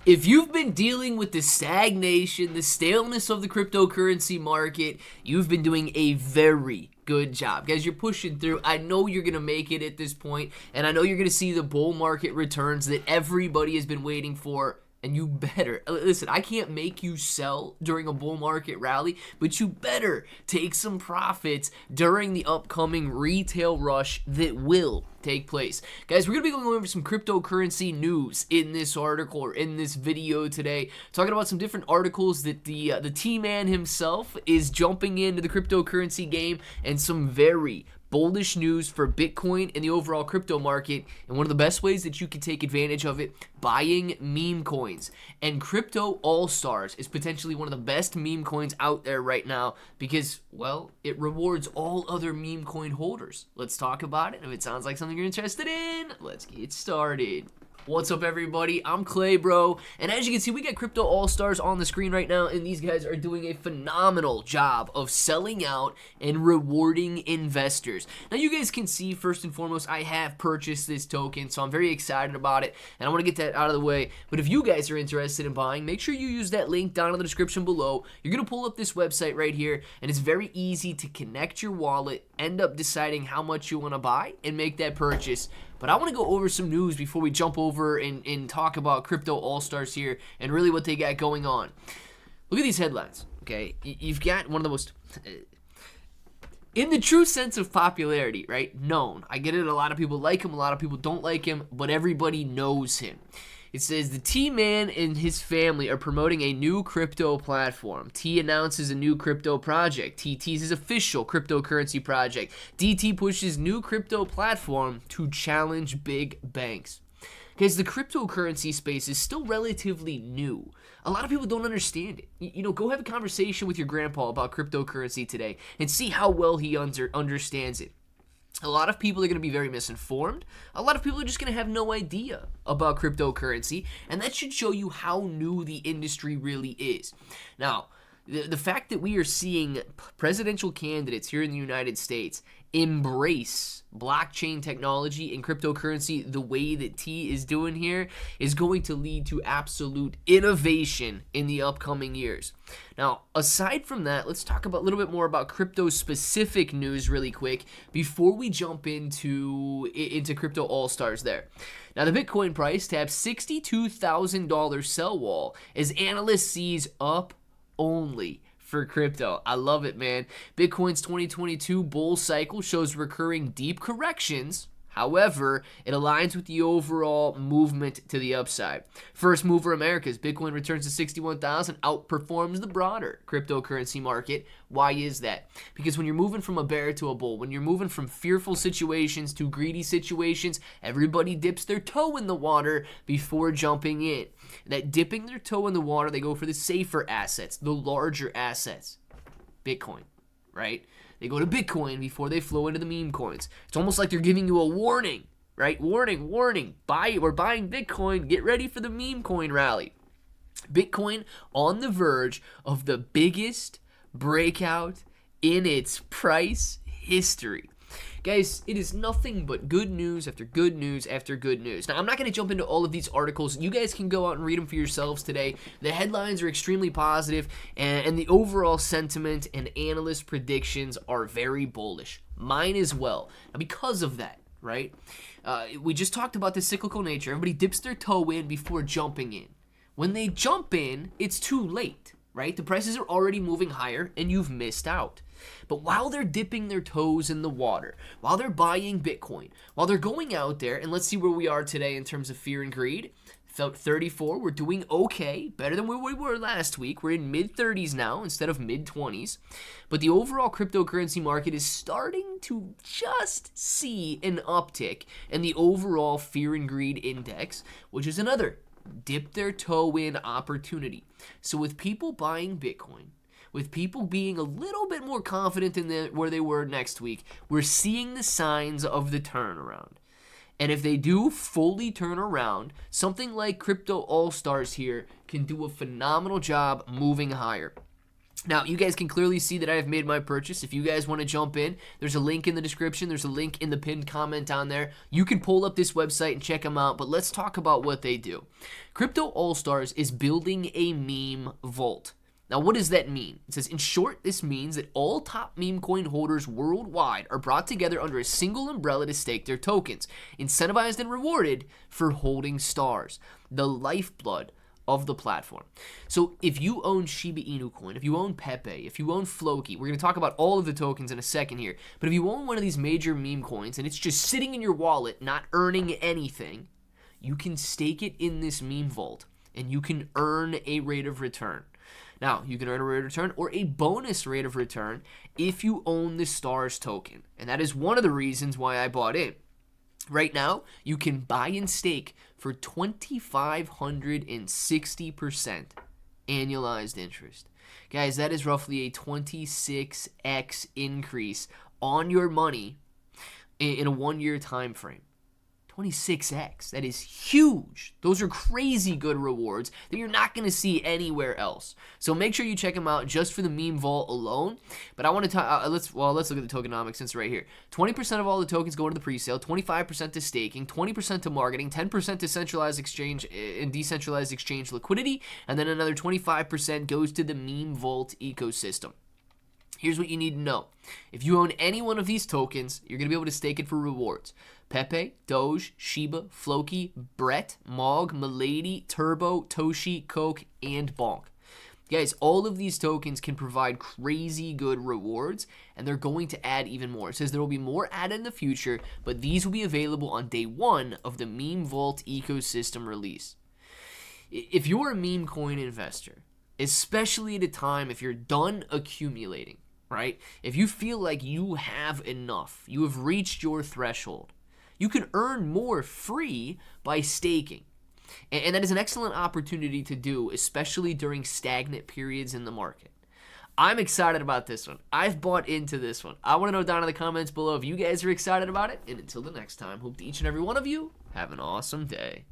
If you've been dealing with the stagnation, the staleness of the cryptocurrency market, you've been doing a very good job. Guys, you're pushing through. I know you're going to make it at this point, and I know you're going to see the bull market returns that everybody has been waiting for. And you better, listen, I can't make you sell during a bull market rally, but you better take some profits during the upcoming retail rush that will take place. Guys, we're going to be going over some cryptocurrency news in this article or in this video today, talking about some different articles that the T-Man himself is jumping into the cryptocurrency game, and some very bullish news for Bitcoin and the overall crypto market, and one of the best ways that you can take advantage of it, buying meme coins. And Crypto All-Stars is potentially one of the best meme coins out there right now because, well, it rewards all other meme coin holders. Let's talk about it. If it sounds like something you're interested in, let's get started. What's up, everybody? I'm Clay, bro, and as you can see, we got Crypto All-Stars on the screen right now, and these guys are doing a phenomenal job of selling out and rewarding investors. Now, you guys can see, first and foremost, I have purchased this token, so I'm very excited about it, and I want to get that out of the way. But if you guys are interested in buying, make sure you use that link down in the description below. You're going to pull up this website right here, and it's very easy to connect your wallet, end up deciding how much you want to buy, and make that purchase. But I want to go over some news before we jump over and talk about Crypto All-Stars here and really what they got going on. Look at these headlines, okay? You've got one of the most, in the true sense of popularity, right? Known. I get it, a lot of people like him, a lot of people don't like him, but everybody knows him. It says, the T-Man and his family are promoting a new crypto platform. T announces a new crypto project. T teases official cryptocurrency project. DT pushes new crypto platform to challenge big banks. Because the cryptocurrency space is still relatively new. A lot of people don't understand it. You know, go have a conversation with your grandpa about cryptocurrency today and see how well he understands it. A lot of people are going to be very misinformed. A lot of people are just going to have no idea about cryptocurrency, and that should show you how new the industry really is. Now, the fact that we are seeing presidential candidates here in the United States embrace blockchain technology and cryptocurrency the way that T is doing here is going to lead to absolute innovation in the upcoming years. Now, aside from that, let's talk a little bit more about crypto-specific news really quick before we jump into Crypto All-Stars there. Now, the Bitcoin price taps $62,000 sell wall as analyst sees up only for crypto. I love it, man. Bitcoin's 2022 bull cycle shows recurring deep corrections. However, it aligns with the overall movement to the upside. First mover Americas, Bitcoin returns to 61,000, outperforms the broader cryptocurrency market. Why is that? Because when you're moving from a bear to a bull, when you're moving from fearful situations to greedy situations, everybody dips their toe in the water before jumping in. That dipping their toe in the water, they go for the safer assets, the larger assets. Bitcoin, right? They go to Bitcoin before they flow into the meme coins. It's almost like they're giving you a warning, right? Warning, warning. We're buying Bitcoin. Get ready for the meme coin rally. Bitcoin on the verge of the biggest breakout in its price history. Guys, it is nothing but good news after good news after good news. Now, I'm not going to jump into all of these articles. You guys can go out and read them for yourselves today. The headlines are extremely positive, and the overall sentiment and analyst predictions are very bullish. Mine as well. Now, because of that, right, we just talked about the cyclical nature. Everybody dips their toe in before jumping in. When they jump in, it's too late, right? The prices are already moving higher, and you've missed out. But while they're dipping their toes in the water, while they're buying Bitcoin, while they're going out there, and let's see where we are today in terms of fear and greed. Felt 34, we're doing okay, better than where we were last week. We're in mid-30s now instead of mid-20s. But the overall cryptocurrency market is starting to just see an uptick in the overall fear and greed index, which is another dip their toe in opportunity. So with people buying Bitcoin, with people being a little bit more confident in where they were next week, we're seeing the signs of the turnaround. And if they do fully turn around, something like Crypto All-Stars here can do a phenomenal job moving higher. Now, you guys can clearly see that I have made my purchase. If you guys want to jump in, there's a link in the description. There's a link in the pinned comment on there. You can pull up this website and check them out, but let's talk about what they do. Crypto All-Stars is building a meme vault. Now, what does that mean? It says, in short, this means that all top meme coin holders worldwide are brought together under a single umbrella to stake their tokens, incentivized and rewarded for holding stars, the lifeblood of the platform. So if you own Shiba Inu coin, if you own Pepe, if you own Floki, we're going to talk about all of the tokens in a second here, but if you own one of these major meme coins and it's just sitting in your wallet, not earning anything, you can stake it in this meme vault and you can earn a rate of return. Now, you can earn a rate of return or a bonus rate of return if you own the stars token. And that is one of the reasons why I bought in. Right now, you can buy and stake for 2,560% annualized interest. Guys, that is roughly a 26x increase on your money in a 1-year time frame. 26x. That is huge. Those are crazy good rewards that you're not going to see anywhere else. So make sure you check them out just for the meme vault alone. But I want to talk. Let's look at the tokenomics since right here. 20% of all the tokens go into the presale, 25% to staking, 20% to marketing, 10% to centralized exchange and decentralized exchange liquidity, and then another 25% goes to the meme vault ecosystem. Here's what you need to know. If you own any one of these tokens, you're going to be able to stake it for rewards. Pepe, Doge, Shiba, Floki, Brett, Mog, Milady, Turbo, Toshi, Coke, and Bonk. Guys, all of these tokens can provide crazy good rewards, and they're going to add even more. It says there will be more added in the future, but these will be available on day 1 of the Meme Vault ecosystem release. If you're a meme coin investor, especially at a time if you're done accumulating, right? If you feel like you have enough, you have reached your threshold, you can earn more free by staking. And that is an excellent opportunity to do, especially during stagnant periods in the market. I'm excited about this one. I've bought into this one. I want to know down in the comments below if you guys are excited about it. And until the next time, hope that each and every one of you have an awesome day.